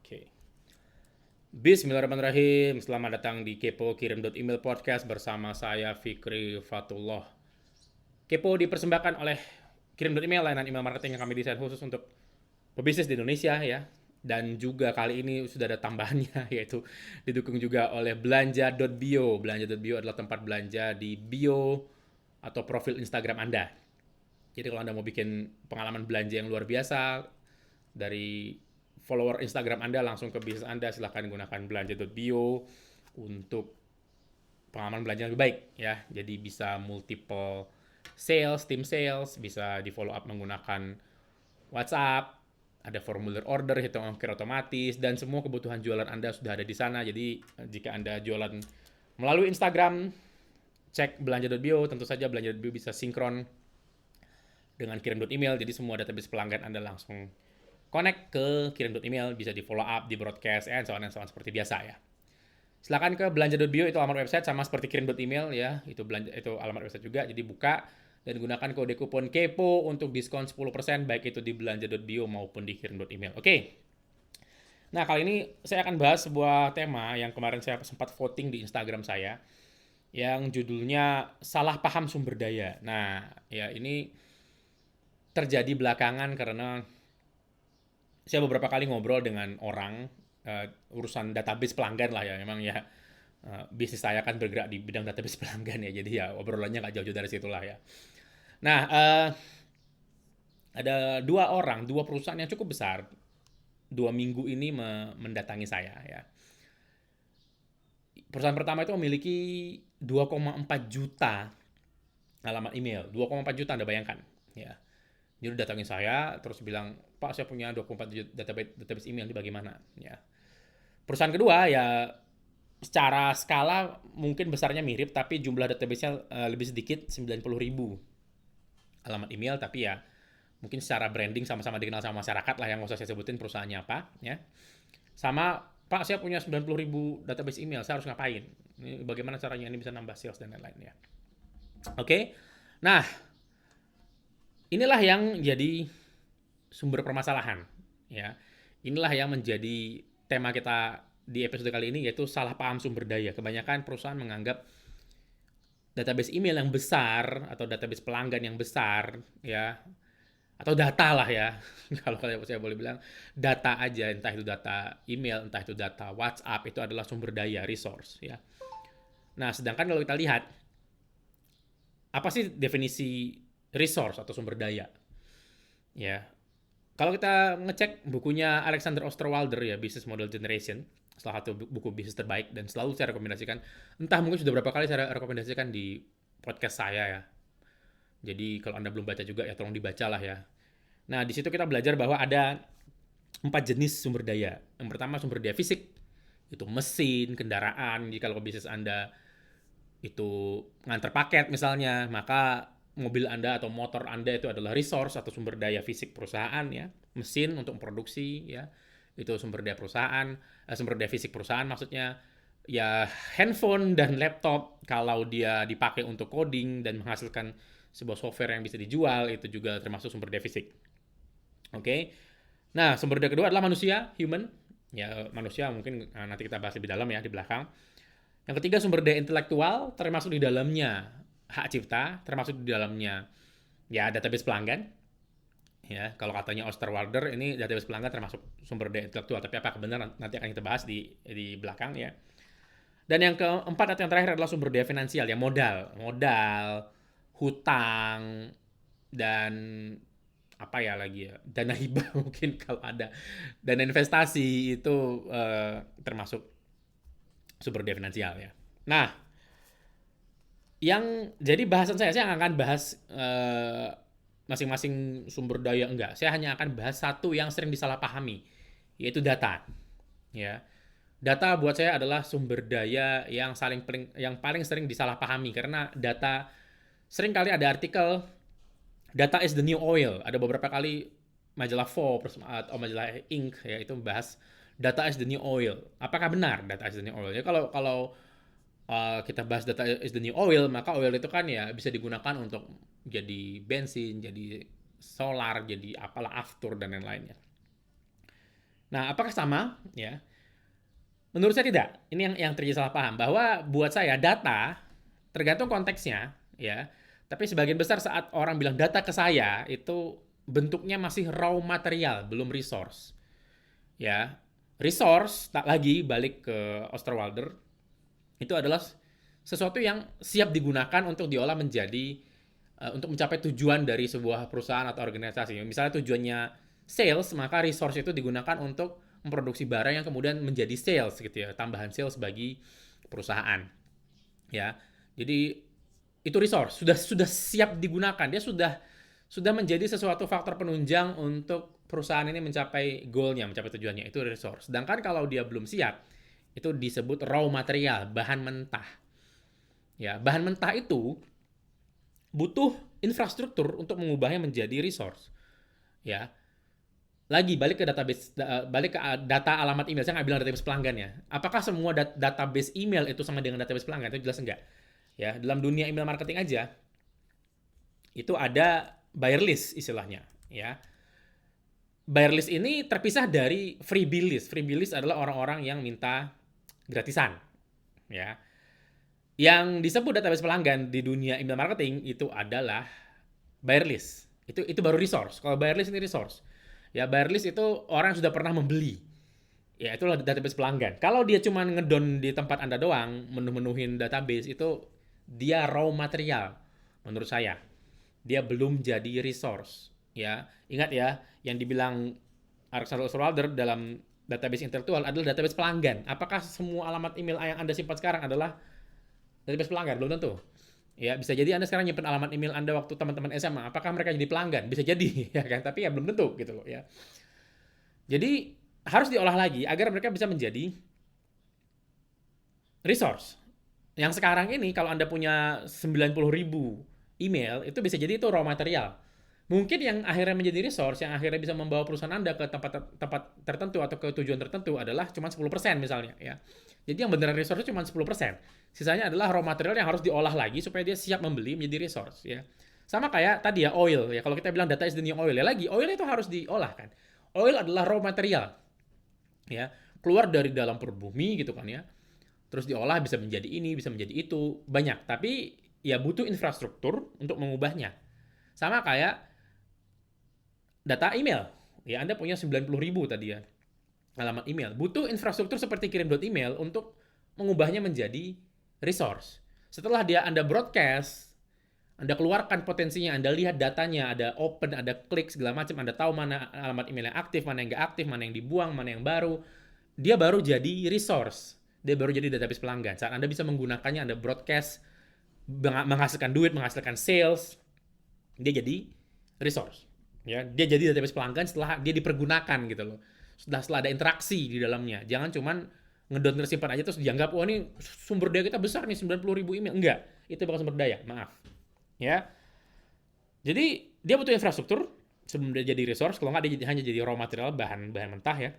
Oke. Bismillahirrahmanirrahim. Selamat datang di Kepo Kirim Podcast bersama saya Fikri Fatullah. Kepo dipersembahkan oleh Kirim layanan email marketing yang kami desain khusus untuk pebisnis di Indonesia ya. Dan juga kali ini sudah ada tambahannya yaitu didukung juga oleh belanja.bio. Belanja.bio adalah tempat belanja di bio atau profil Instagram Anda. Jadi kalau Anda mau bikin pengalaman belanja yang luar biasa dari follower Instagram Anda langsung ke bisnis Anda, silahkan gunakan belanja.bio untuk pengalaman belanja yang lebih baik ya. Jadi bisa multiple sales, tim sales, bisa di follow up menggunakan WhatsApp, ada formulir order, hitung ongkir otomatis, dan semua kebutuhan jualan Anda sudah ada di sana. Jadi jika Anda jualan melalui Instagram, cek belanja.bio, tentu saja belanja.bio bisa sinkron dengan kirim.email, jadi semua database pelanggan Anda langsung connect ke kirim.email, bisa di follow up, di broadcast, and so on seperti biasa ya. Silakan ke belanja.bio, itu alamat website sama seperti kirim.email ya, itu alamat website juga, jadi buka dan gunakan kode kupon KEPO untuk diskon 10% baik itu di belanja.bio maupun di kirim.email. Oke. Nah, kali ini saya akan bahas sebuah tema yang kemarin saya sempat voting di Instagram saya yang judulnya salah paham sumber daya. Nah, ya ini terjadi belakangan karena saya beberapa kali ngobrol dengan orang urusan database pelanggan lah ya, memang ya bisnis saya kan bergerak di bidang database pelanggan ya, jadi ya obrolannya nggak jauh-jauh dari situlah ya. Nah, ada dua perusahaan yang cukup besar 2 minggu ini mendatangi saya ya. Perusahaan pertama itu memiliki 2,4 juta alamat email. 2,4 juta Anda bayangkan ya. Jadi datangin saya terus bilang, Pak saya punya 24 juta database email, ini bagaimana ya. Perusahaan kedua ya secara skala mungkin besarnya mirip tapi jumlah database-nya lebih sedikit, 90.000 alamat email, tapi ya mungkin secara branding sama-sama dikenal sama masyarakat lah, yang nggak usah saya sebutin perusahaannya apa ya. Sama, Pak saya punya 90.000 database email, saya harus ngapain? Ini bagaimana caranya ini bisa nambah sales dan lain-lain ya. Oke. Nah, inilah yang jadi sumber permasalahan ya. Inilah yang menjadi tema kita di episode kali ini, yaitu salah paham sumber daya. Kebanyakan perusahaan menganggap database email yang besar atau database pelanggan yang besar ya, atau data lah ya. Kalau saya boleh bilang data aja, entah itu data email, entah itu data WhatsApp, itu adalah sumber daya, resource ya. Nah, sedangkan kalau kita lihat apa sih definisi resource atau sumber daya ya. Kalau kita ngecek bukunya Alexander Osterwalder ya, Business Model Generation, salah satu buku bisnis terbaik dan selalu saya rekomendasikan. Entah mungkin sudah berapa kali saya rekomendasikan di podcast saya ya. Jadi kalau Anda belum baca juga ya tolong dibaca lah ya. Nah, di situ kita belajar bahwa ada 4 jenis sumber daya. Yang pertama sumber daya fisik, itu mesin, kendaraan. Jadi kalau bisnis Anda itu ngantar paket misalnya, maka mobil Anda atau motor Anda itu adalah resource atau sumber daya fisik perusahaan ya. Mesin untuk produksi ya, itu sumber daya perusahaan, sumber daya fisik perusahaan maksudnya. Ya, handphone dan laptop kalau dia dipakai untuk coding dan menghasilkan sebuah software yang bisa dijual, itu juga termasuk sumber daya fisik. Oke. Nah, sumber daya kedua adalah manusia, human. Ya, manusia mungkin nanti kita bahas lebih dalam ya di belakang. Yang ketiga sumber daya intelektual, termasuk di dalamnya hak cipta, termasuk di dalamnya ya database pelanggan. Ya, kalau katanya Osterwalder ini database pelanggan termasuk sumber daya intelektual, tapi apakah benar nanti akan kita bahas di belakang ya. Dan yang keempat atau yang terakhir adalah sumber daya finansial ya, modal, hutang, dan apa ya lagi ya, dana hibah mungkin kalau ada, dana investasi itu termasuk sumber daya finansial ya. Nah, yang jadi bahasan saya akan bahas masing-masing sumber daya enggak. Saya hanya akan bahas satu yang sering disalahpahami, yaitu data. Ya. Data buat saya adalah sumber daya yang paling sering disalahpahami karena data sering kali ada artikel data is the new oil. Ada beberapa kali majalah Forbes atau majalah Inc ya itu membahas data is the new oil. Apakah benar data is the new oil? Ya kalau kalau kita bahas data is the new oil, maka oil itu kan ya bisa digunakan untuk jadi bensin, jadi solar, jadi apalah aftur dan lain-lainnya. Nah, apakah sama? Ya, menurut saya tidak. Ini yang terjadi salah paham bahwa buat saya data tergantung konteksnya, ya. Tapi sebagian besar saat orang bilang data ke saya itu bentuknya masih raw material, belum resource. Ya, resource tak lagi balik ke Osterwalder itu adalah sesuatu yang siap digunakan untuk diolah menjadi untuk mencapai tujuan dari sebuah perusahaan atau organisasi. Misalnya tujuannya sales, maka resource itu digunakan untuk memproduksi barang yang kemudian menjadi sales gitu ya, tambahan sales bagi perusahaan. Ya. Jadi itu resource sudah siap digunakan. Dia sudah menjadi sesuatu faktor penunjang untuk perusahaan ini mencapai goalnya, mencapai tujuannya. Itu resource. Sedangkan kalau dia belum siap, itu disebut raw material, bahan mentah. Ya, bahan mentah itu butuh infrastruktur untuk mengubahnya menjadi resource. Ya, lagi balik ke database, balik ke data alamat email. Saya nggak bilang database pelanggan ya. Apakah semua database email itu sama dengan database pelanggan? Itu jelas enggak. Ya, dalam dunia email marketing aja itu ada buyer list istilahnya. Ya, buyer list ini terpisah dari freebie list. Freebie list adalah orang-orang yang minta gratisan. Ya, yang disebut database pelanggan di dunia email marketing itu adalah buyer list. Itu baru resource. Kalau buyer list ini resource. Ya, buyer list itu orang yang sudah pernah membeli. Ya, itulah database pelanggan. Kalau dia cuma ngedon di tempat Anda doang, menuhin database, itu dia raw material menurut saya. Dia belum jadi resource. Ya, ingat ya, yang dibilang Alexander Osterwalder dalam database intelektual adalah database pelanggan. Apakah semua alamat email yang Anda simpan sekarang adalah database pelanggan? Belum tentu. Ya, bisa jadi Anda sekarang nyimpen alamat email Anda waktu teman-teman SMA. Apakah mereka jadi pelanggan? Bisa jadi, ya kan? Tapi ya belum tentu gitu loh ya. Jadi harus diolah lagi agar mereka bisa menjadi resource. Yang sekarang ini kalau Anda punya 90.000 email, itu bisa jadi itu raw material. Mungkin yang akhirnya menjadi resource, yang akhirnya bisa membawa perusahaan Anda ke tempat tertentu atau ke tujuan tertentu adalah cuma 10% misalnya ya. Jadi yang beneran resource cuma 10%. Sisanya adalah raw material yang harus diolah lagi supaya dia siap membeli menjadi resource ya. Sama kayak tadi ya oil ya. Kalau kita bilang data is the new oil ya lagi, oil itu harus diolah kan. Oil adalah raw material ya. Keluar dari dalam perut bumi gitu kan ya. Terus diolah bisa menjadi ini, bisa menjadi itu, banyak. Tapi ya butuh infrastruktur untuk mengubahnya. Sama kayak data email. Ya, Anda punya 90.000 tadi ya alamat email. Butuh infrastruktur seperti kirim.email untuk mengubahnya menjadi resource. Setelah dia Anda broadcast, Anda keluarkan potensinya, Anda lihat datanya, ada open, ada klik, segala macam, Anda tahu mana alamat email yang aktif, mana yang nggak aktif, mana yang dibuang, mana yang baru. Dia baru jadi resource. Dia baru jadi database pelanggan. Saat Anda bisa menggunakannya, Anda broadcast, menghasilkan duit, menghasilkan sales, dia jadi resource. Ya, dia jadi database pelanggan setelah dia dipergunakan gitu loh. Setelah ada interaksi di dalamnya. Jangan cuman ngedon tersimpan aja terus dianggap wah ini sumber daya kita besar nih 90.000 email. Enggak, itu bukan sumber daya, maaf. Ya. Jadi dia butuh infrastruktur sebelum dia jadi resource, kalau nggak dia hanya jadi raw material, bahan mentah ya.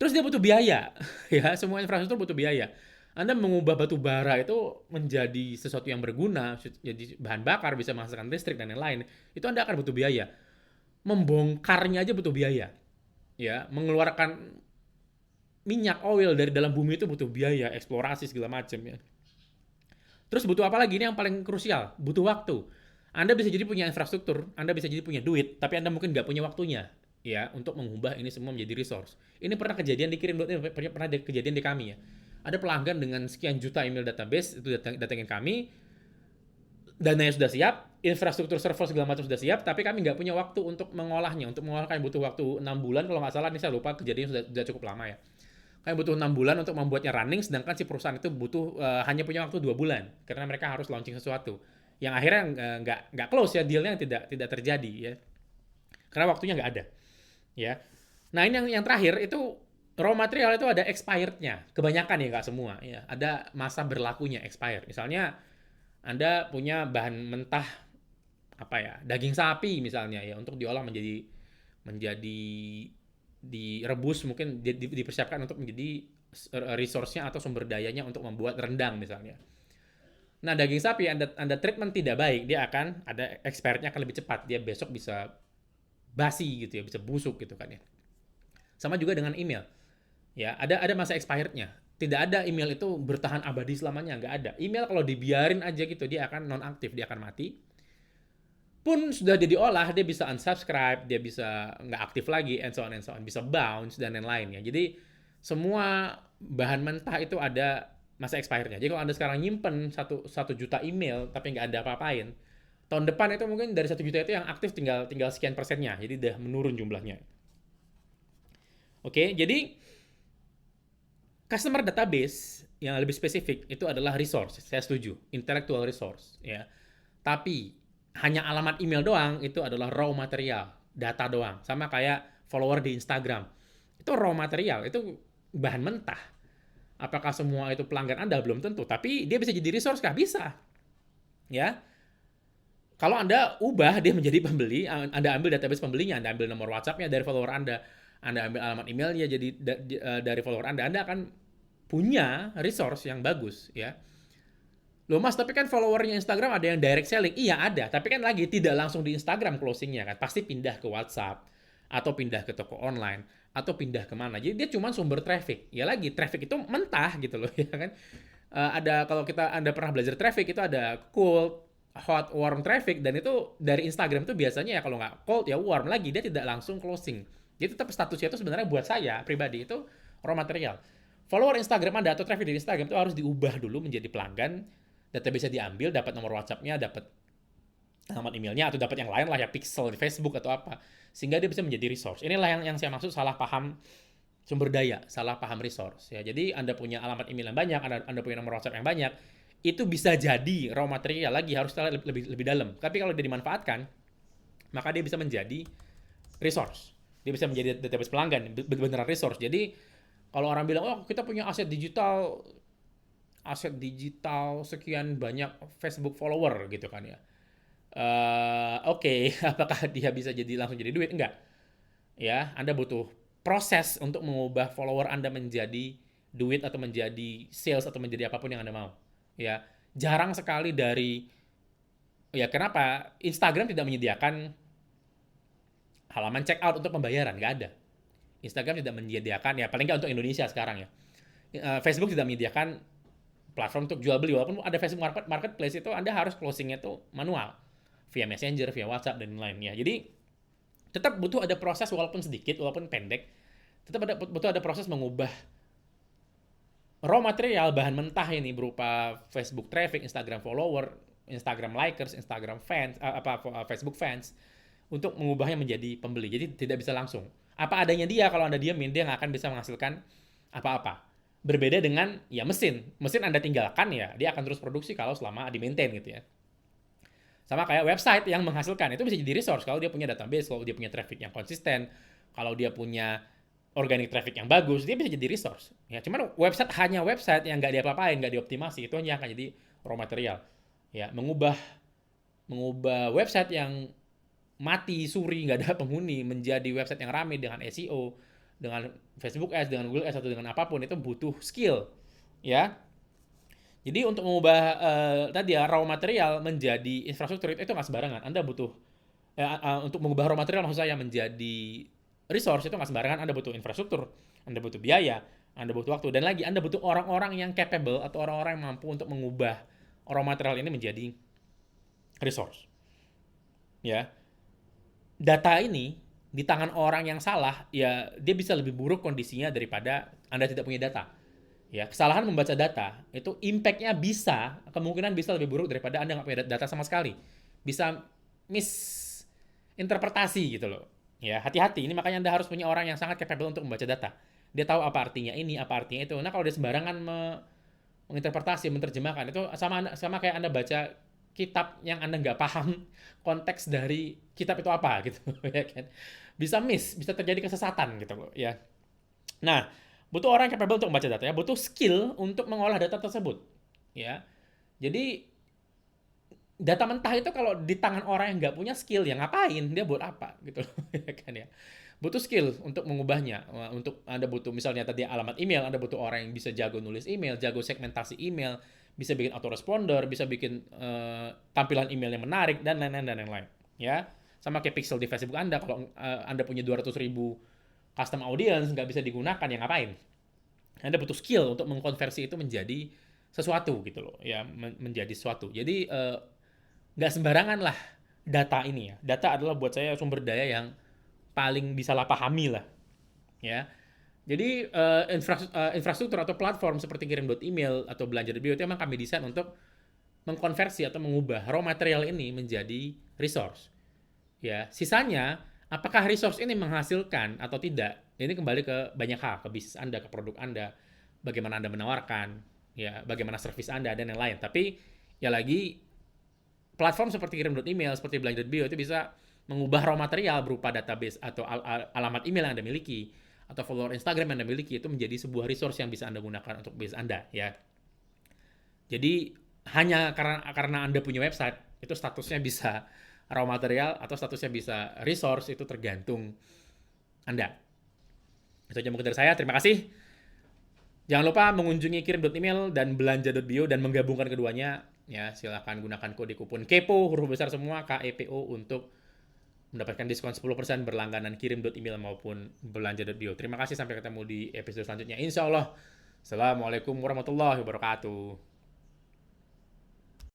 Terus dia butuh biaya, ya semua infrastruktur butuh biaya. Anda mengubah batu bara itu menjadi sesuatu yang berguna, jadi bahan bakar, bisa menghasilkan listrik dan lain-lain, itu Anda akan butuh biaya. Membongkarnya aja butuh biaya. Ya, mengeluarkan minyak oil dari dalam bumi itu butuh biaya, eksplorasi segala macam ya. Terus butuh apa lagi? Ini yang paling krusial, butuh waktu. Anda bisa jadi punya infrastruktur, Anda bisa jadi punya duit, tapi Anda mungkin nggak punya waktunya ya untuk mengubah ini semua menjadi resource. Ini pernah kejadian dikirim, pernah kejadian di kami ya. Ada pelanggan dengan sekian juta email database itu datangin kami, dananya sudah siap, infrastruktur server segala macam sudah siap, tapi kami nggak punya waktu untuk mengolahnya. Untuk mengolahkan butuh waktu 6 bulan kalau nggak salah, ini saya lupa, kejadian sudah cukup lama ya. Kami butuh 6 bulan untuk membuatnya running, sedangkan si perusahaan itu butuh hanya punya waktu 2 bulan karena mereka harus launching sesuatu. Yang akhirnya nggak close ya, dealnya tidak terjadi ya. Karena waktunya nggak ada. Ya. Nah, ini yang terakhir itu raw material itu ada expirednya. Kebanyakan ya, nggak semua ya. Ada masa berlakunya expired. Misalnya Anda punya bahan mentah apa ya, daging sapi misalnya ya, untuk diolah menjadi direbus, mungkin dipersiapkan untuk menjadi resource-nya atau sumber dayanya untuk membuat rendang misalnya. Nah, daging sapi Anda treatment tidak baik, dia akan ada expirednya akan lebih cepat. Dia besok bisa basi gitu ya, bisa busuk gitu kan ya. Sama juga dengan email. Ya, ada masa expirednya. Tidak ada email itu bertahan abadi selamanya, nggak ada. Email kalau dibiarin aja gitu, dia akan nonaktif, dia akan mati. Pun sudah dia diolah, dia bisa unsubscribe, dia bisa nggak aktif lagi, and so on, bisa bounce dan lain-lain ya. Jadi semua bahan mentah itu ada masa expirednya. Jadi kalau Anda sekarang nyimpen 1 juta email tapi nggak ada apa-apain, tahun depan itu mungkin dari 1 juta itu yang aktif tinggal tinggal sekian persennya. Jadi udah menurun jumlahnya. Oke, jadi customer database yang lebih spesifik itu adalah resource. Saya setuju, intellectual resource ya. Tapi hanya alamat email doang itu adalah raw material, data doang. Sama kayak follower di Instagram. Itu raw material, itu bahan mentah. Apakah semua itu pelanggan Anda? Belum tentu. Tapi dia bisa jadi resource kah? Bisa. Ya. Kalau Anda ubah dia menjadi pembeli, Anda ambil database pembelinya, Anda ambil nomor WhatsApp-nya dari follower Anda ambil alamat emailnya jadi dari follower Anda akan punya resource yang bagus ya. Loh mas, tapi kan followernya Instagram ada yang direct selling. Iya ada, tapi kan lagi tidak langsung di Instagram closingnya kan. Pasti pindah ke WhatsApp, atau pindah ke toko online, atau pindah kemana. Jadi dia cuma sumber traffic. Ya lagi, traffic itu mentah gitu loh ya kan. Ada, kalau Anda pernah belajar traffic, itu ada cold, hot, warm traffic. Dan itu dari Instagram itu biasanya ya kalau nggak cold ya warm lagi. Dia tidak langsung closing. Jadi tetap statusnya itu sebenarnya buat saya pribadi itu raw material. Follower Instagram Anda atau traffic di Instagram itu harus diubah dulu menjadi pelanggan, data bisa diambil, dapat nomor WhatsApp-nya, dapat alamat emailnya, atau dapat yang lain lah ya, pixel di Facebook atau apa, sehingga dia bisa menjadi resource. Inilah yang saya maksud salah paham sumber daya, salah paham resource ya. Jadi Anda punya alamat email yang banyak, Anda punya nomor WhatsApp yang banyak, itu bisa jadi raw material lagi, harus lebih dalam. Tapi kalau dia dimanfaatkan, maka dia bisa menjadi resource. Dia bisa menjadi database pelanggan, beneran resource. Jadi kalau orang bilang, oh kita punya aset digital sekian banyak Facebook follower gitu kan ya. Oke, apakah dia bisa langsung jadi duit? Enggak. Ya, Anda butuh proses untuk mengubah follower Anda menjadi duit atau menjadi sales atau menjadi apapun yang Anda mau. Ya, jarang sekali ya kenapa Instagram tidak menyediakan halaman checkout untuk pembayaran? Nggak ada. Instagram tidak menyediakan, ya paling nggak untuk Indonesia sekarang ya. Facebook tidak menyediakan platform untuk jual beli, walaupun ada Facebook Marketplace, itu Anda harus closingnya itu manual via Messenger, via WhatsApp dan lainnya. Jadi tetap butuh ada proses, walaupun sedikit, walaupun pendek, tetap butuh ada proses mengubah raw material, bahan mentah ini berupa Facebook traffic, Instagram follower, Instagram likers, Instagram fans, Facebook fans, untuk mengubahnya menjadi pembeli. Jadi tidak bisa langsung. Apa adanya dia, kalau Anda diamin, dia nggak akan bisa menghasilkan apa-apa. Berbeda dengan ya mesin Anda tinggalkan ya dia akan terus produksi kalau selama di maintain gitu ya. Sama kayak website yang menghasilkan, itu bisa jadi resource kalau dia punya database, kalau dia punya traffic yang konsisten, kalau dia punya organic traffic yang bagus, dia bisa jadi resource ya. Cuman hanya website yang nggak diapa-apain, nggak dioptimasi, itu hanya akan jadi raw material ya. Mengubah website yang mati suri nggak ada penghuni menjadi website yang ramai dengan SEO, dengan Facebook Ads, dengan Google Ads, atau dengan apapun, itu butuh skill ya. Jadi untuk mengubah tadi ya raw material menjadi infrastruktur itu nggak sembarangan. Anda butuh untuk mengubah raw material maksud saya menjadi resource itu nggak sembarangan. Anda butuh infrastruktur, Anda butuh biaya, Anda butuh waktu, dan lagi Anda butuh orang-orang yang capable atau orang-orang yang mampu untuk mengubah raw material ini menjadi resource. Ya. Data ini di tangan orang yang salah, ya dia bisa lebih buruk kondisinya daripada Anda tidak punya data. Ya, kesalahan membaca data itu impact-nya kemungkinan bisa lebih buruk daripada Anda nggak punya data sama sekali. Bisa misinterpretasi gitu loh. Ya, hati-hati. Ini makanya Anda harus punya orang yang sangat capable untuk membaca data. Dia tahu apa artinya ini, apa artinya itu. Nah, kalau dia sembarangan menginterpretasi, menerjemahkan, itu sama kayak Anda baca kitab yang Anda nggak paham konteks dari kitab itu apa gitu ya kan. Bisa terjadi kesesatan gitu loh ya. Nah, butuh orang yang capable untuk membaca data ya, butuh skill untuk mengolah data tersebut ya. Jadi data mentah itu kalau di tangan orang yang nggak punya skill, ya ngapain? Dia buat apa gitu loh ya kan ya. Butuh skill untuk mengubahnya. Untuk Anda butuh misalnya tadi alamat email, Anda butuh orang yang bisa jago nulis email, jago segmentasi email, bisa bikin autoresponder, bisa bikin tampilan email yang menarik, dan lain-lain ya. Sama kayak pixel di Facebook Anda, kalau Anda punya 200.000 custom audience, nggak bisa digunakan, ya ngapain? Anda butuh skill untuk mengkonversi itu menjadi sesuatu gitu loh, ya menjadi sesuatu. Jadi nggak sembarangan lah data ini ya. Data adalah buat saya sumber daya yang paling disalahpahami lah, ya. Jadi infrastruktur atau platform seperti kirim.email atau belanja.bio itu memang kami desain untuk mengkonversi atau mengubah raw material ini menjadi resource. Ya, sisanya apakah resource ini menghasilkan atau tidak? Ini kembali ke banyak hal, ke bisnis Anda, ke produk Anda, bagaimana Anda menawarkan, ya, bagaimana service Anda dan yang lain. Tapi ya lagi platform seperti kirim.email, seperti belanja.bio itu bisa mengubah raw material berupa database atau alamat email yang Anda miliki atau follower Instagram yang Anda miliki itu menjadi sebuah resource yang bisa Anda gunakan untuk bisnis Anda, ya. Jadi hanya karena Anda punya website itu statusnya bisa raw material atau statusnya bisa resource itu tergantung Anda. Itu aja mungkin dari saya. Terima kasih. Jangan lupa mengunjungi kirim.email dan belanja.bio dan menggabungkan keduanya. Ya, silahkan gunakan kode kupon KEPO, huruf besar semua, KEPO, untuk mendapatkan diskon 10% berlangganan kirim.email maupun belanja.bio. Terima kasih, sampai ketemu di episode selanjutnya. Insya Allah. Assalamualaikum warahmatullahi wabarakatuh.